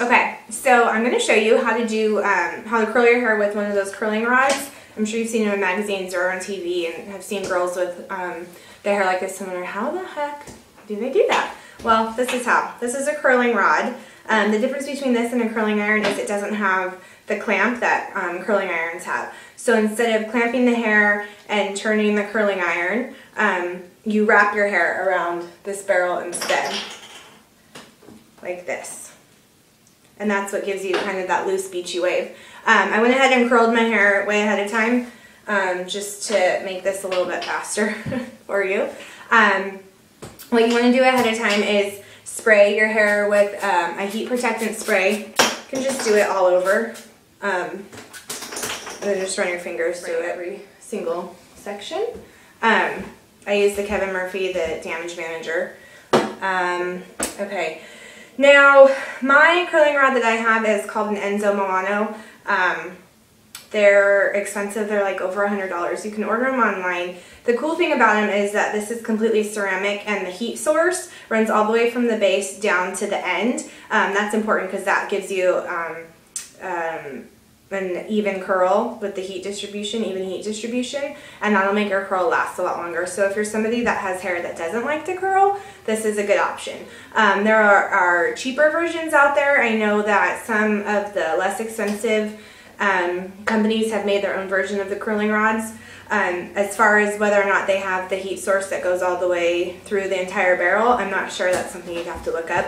Okay, so I'm going to show you how to do how to curl your hair with one of those curling rods. I'm sure you've seen them in magazines or on TV and have seen girls with their hair like this and wonder, how the heck do they do that? Well, this is how. This is a curling rod. The difference between this and a curling iron is it doesn't have the clamp that curling irons have. So instead of clamping the hair and turning the curling iron, you wrap your hair around this barrel instead, like this. And that's what gives you kind of that loose beachy wave. I went ahead and curled my hair way ahead of time just to make this a little bit faster for you. What you want to do ahead of time is spray your hair with a heat protectant spray. You can just do it all over. And then just run your fingers through every single section. I use the Kevin Murphy, the Damage Manager. Okay. Now, my curling rod that I have is called an Enzo Milano. They're expensive. They're like over $100. You can order them online. The cool thing about them is that this is completely ceramic and the heat source runs all the way from the base down to the end. That's important because that gives you an even curl with the heat distribution, even heat distribution, and that'll make your curl last a lot longer. So if you're somebody that has hair that doesn't like to curl, this is a good option. There are cheaper versions out there. I know that some of the less expensive companies have made their own version of the curling rods. As far as whether or not they have the heat source that goes all the way through the entire barrel, I'm not sure. That's something you'd have to look up.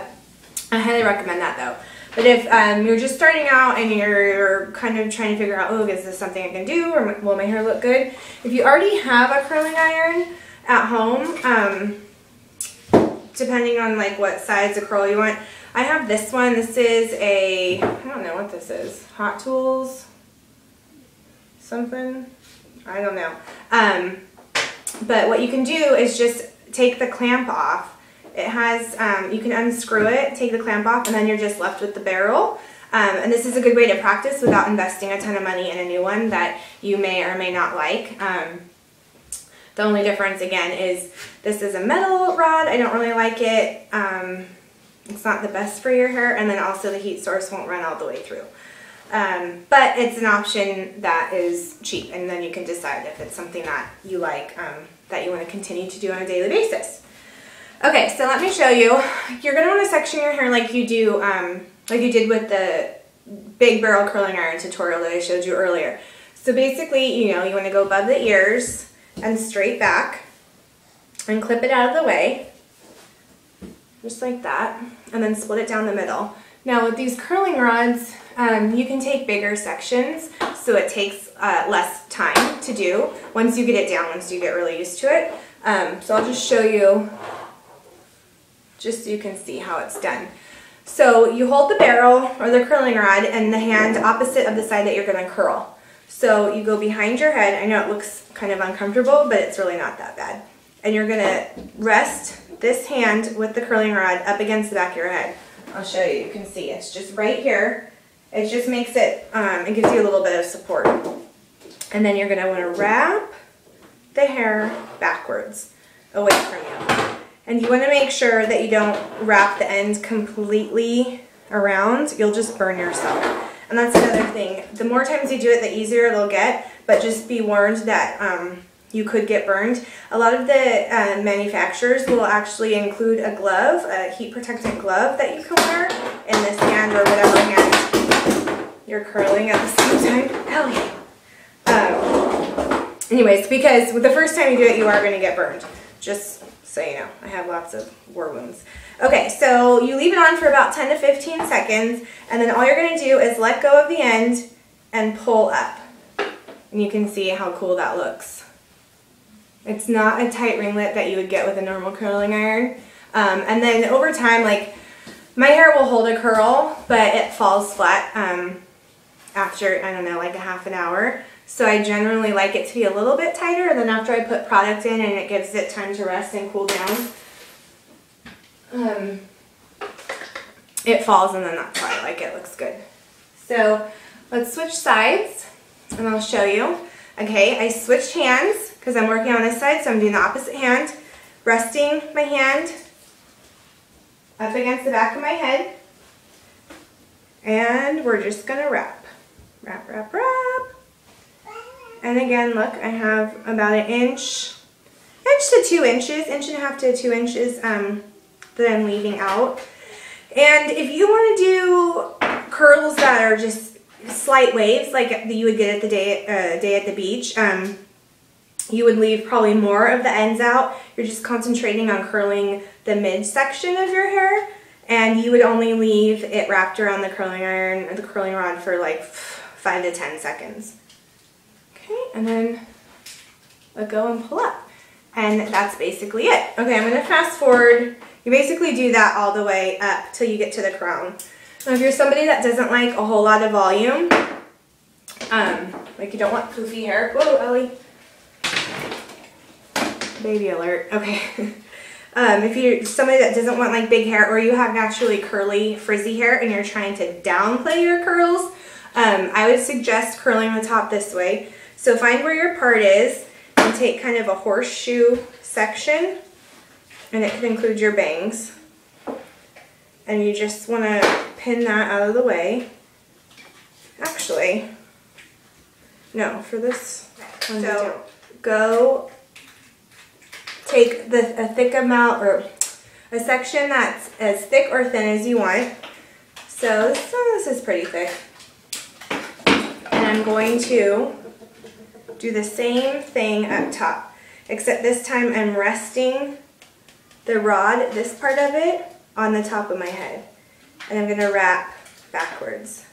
I highly recommend that though. But if you're just starting out and you're kind of trying to figure out, oh, is this something I can do, or will my hair look good? If you already have a curling iron at home, depending on like what size of curl you want, I have this one. This is a, I don't know what this is, Hot Tools, something, I don't know. But what you can do is just take the clamp off. It has, you can unscrew it, take the clamp off, and then you're just left with the barrel. And this is a good way to practice without investing a ton of money in a new one that you may or may not like. The only difference, again, is this is a metal rod. I don't really like it. It's not the best for your hair, and then also the heat source won't run all the way through. But it's an option that is cheap, and then you can decide if it's something that you like, that you want to continue to do on a daily basis. Okay, so let me show you. You're going to want to section your hair like you do, like you did with the big barrel curling iron tutorial that I showed you earlier. So basically, you know, you want to go above the ears and straight back and clip it out of the way, just like that, and then split it down the middle. Now with these curling rods, you can take bigger sections, so it takes less time to do once you get it down, once you get really used to it. So I'll just show you, just so you can see how it's done. So you hold the barrel or the curling rod and the hand opposite of the side that you're going to curl. So you go behind your head. I know it looks kind of uncomfortable, but it's really not that bad. And you're going to rest this hand with the curling rod up against the back of your head. I'll show you. You can see it's just right here. It just makes it, it gives you a little bit of support. And then you're going to want to wrap the hair backwards away from you. And you want to make sure that you don't wrap the end completely around. You'll just burn yourself. And that's another thing. The more times you do it, the easier it'll get, but just be warned that you could get burned. A lot of the manufacturers will actually include a glove, a heat protectant glove that you can wear in this hand or whatever hand you're curling at the same time. Ellie. Anyways, because the first time you do it, you are going to get burned. Just so you know, I have lots of war wounds. Okay, so you leave it on for about 10 to 15 seconds, and then all you're going to do is let go of the end and pull up. And you can see how cool that looks. It's not a tight ringlet that you would get with a normal curling iron. And then over time, like, my hair will hold a curl, but it falls flat after, I don't know, like a half an hour. So I generally like it to be a little bit tighter, and then after I put product in and it gives it time to rest and cool down, it falls, and then that's why I like it. It looks good. So let's switch sides and I'll show you. Okay, I switched hands because I'm working on this side, so I'm doing the opposite hand, resting my hand up against the back of my head, And we're just gonna wrap. Wrap, wrap, wrap. And again, look, I have about an inch to 2 inches, 1.5 to 2 inches that I'm leaving out. And if you want to do curls that are just slight waves, like you would get at the day at the beach, you would leave probably more of the ends out. You're just concentrating on curling the midsection of your hair, and you would only leave it wrapped around the curling iron or the curling rod for like 5 to 10 seconds. Okay, and then let go and pull up. And that's basically it. Okay, I'm gonna fast forward. You basically do that all the way up till you get to the crown. Now, if you're somebody that doesn't like a whole lot of volume, like you don't want poofy hair. Whoa, Ellie. Baby alert. Okay. If you're somebody that doesn't want like big hair, or you have naturally curly, frizzy hair and you're trying to downplay your curls, I would suggest curling the top this way. So find where your part is and take kind of a horseshoe section, and it can include your bangs. And you just want to pin that out of the way. Actually, no, for this one, so go take a thick amount, or a section that's as thick or thin as you want. So this is pretty thick. And I'm going to do the same thing up top, except this time I'm resting the rod, this part of it, on the top of my head. And I'm going to wrap backwards.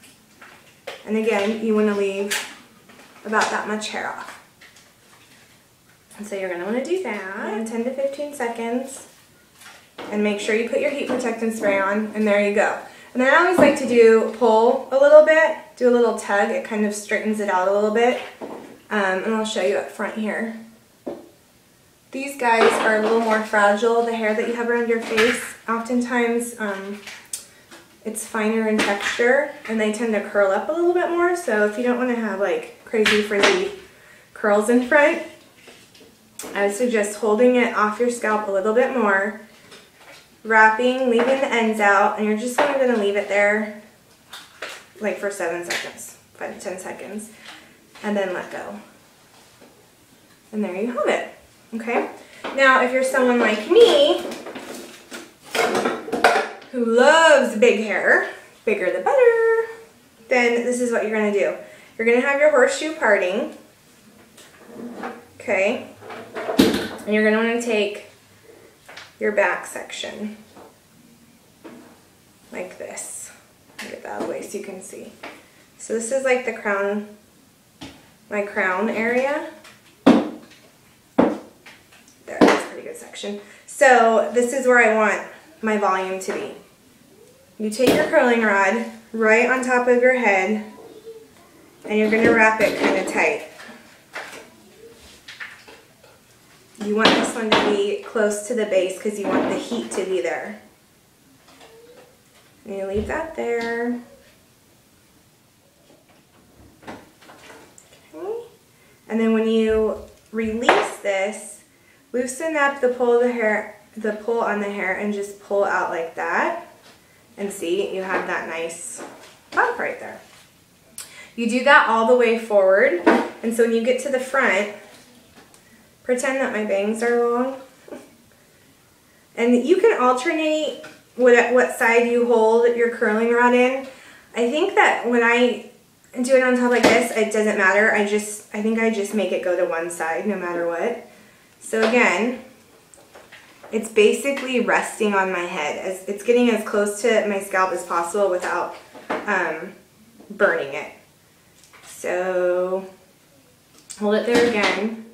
And again, you want to leave about that much hair off. And so you're going to want to do that in 10 to 15 seconds. And make sure you put your heat protectant spray on, and there you go. And then I always like to pull a little bit, do a little tug. It kind of straightens it out a little bit. And I'll show you up front here. These guys are a little more fragile, the hair that you have around your face. Oftentimes, it's finer in texture, and they tend to curl up a little bit more. So if you don't want to have like crazy frizzy curls in front, I would suggest holding it off your scalp a little bit more, wrapping, leaving the ends out, and you're just going to leave it there like for 7 seconds, 5 to 10 seconds, and then let go. And there you have it. Okay? Now, if you're someone like me who loves big hair, bigger the better, then this is what you're going to do. You're going to have your horseshoe parting, okay? And you're going to want to take your back section like this. Get that out of the way so you can see. So this is like the crown, my crown area. There, that's a pretty good section. So this is where I want my volume to be. You take your curling rod right on top of your head, and you're going to wrap it kind of tight. You want this one to be close to the base because you want the heat to be there. And you leave that there. Okay. And then when you release this, loosen up the pull of the hair, the pull on the hair, and just pull out like that. And see, you have that nice bump right there. You do that all the way forward, and so when you get to the front, pretend that my bangs are long. And you can alternate what side you hold your curling rod in. I think that when I do it on top like this, it doesn't matter. I think I just make it go to one side no matter what. So again, it's basically resting on my head. It's getting as close to my scalp as possible without burning it. So hold it there again,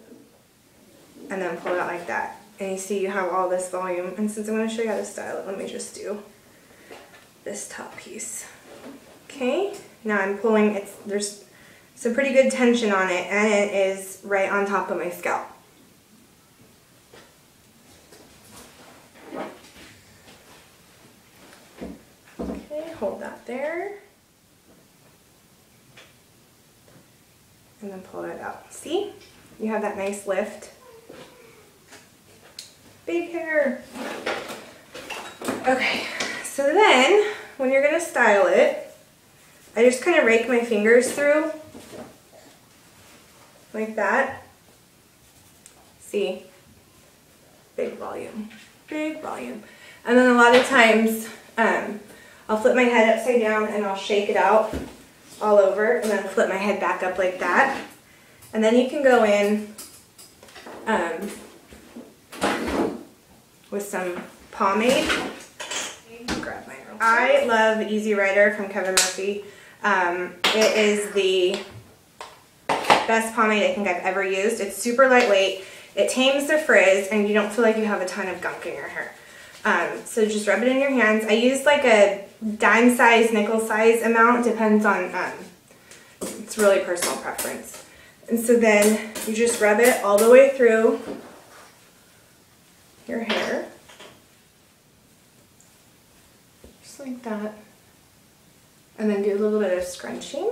and then pull it out like that. And you see you have all this volume. And since I'm going to show you how to style it, let me just do this top piece. Okay, now I'm pulling, there's some pretty good tension on it, and it is right on top of my scalp. Okay, hold that there. And then pull it out. See? You have that nice lift. Big hair. Okay, so then when you're going to style it, I just kind of rake my fingers through like that. See? Big volume. Big volume. And then a lot of times I'll flip my head upside down and I'll shake it out all over and then flip my head back up like that. And then you can go in with some pomade. Grab my real I love Easy Rider from Kevin Murphy. It is the best pomade I think I've ever used. It's super lightweight. It tames the frizz and you don't feel like you have a ton of gunk in your hair. So just rub it in your hands. I use like a dime size, nickel size amount. Depends on, it's really personal preference. And so then you just rub it all the way through your hair. Just like that. And then do a little bit of scrunching.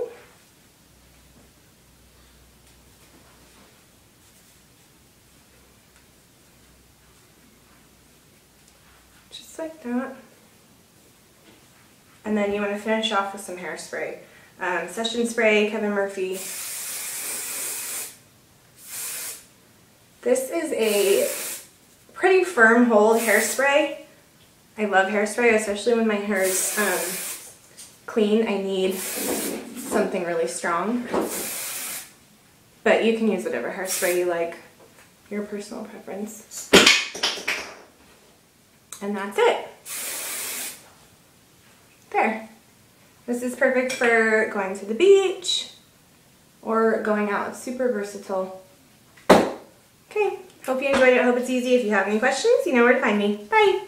Just like that. And then you want to finish off with some hairspray. Session spray, Kevin Murphy. This is a pretty firm hold hairspray. I love hairspray, especially when my hair is clean. I need something really strong. But you can use whatever hairspray you like, your personal preference. And that's it. There. This is perfect for going to the beach or going out. It's super versatile. Okay, hope you enjoyed it. I hope it's easy. If you have any questions, you know where to find me. Bye.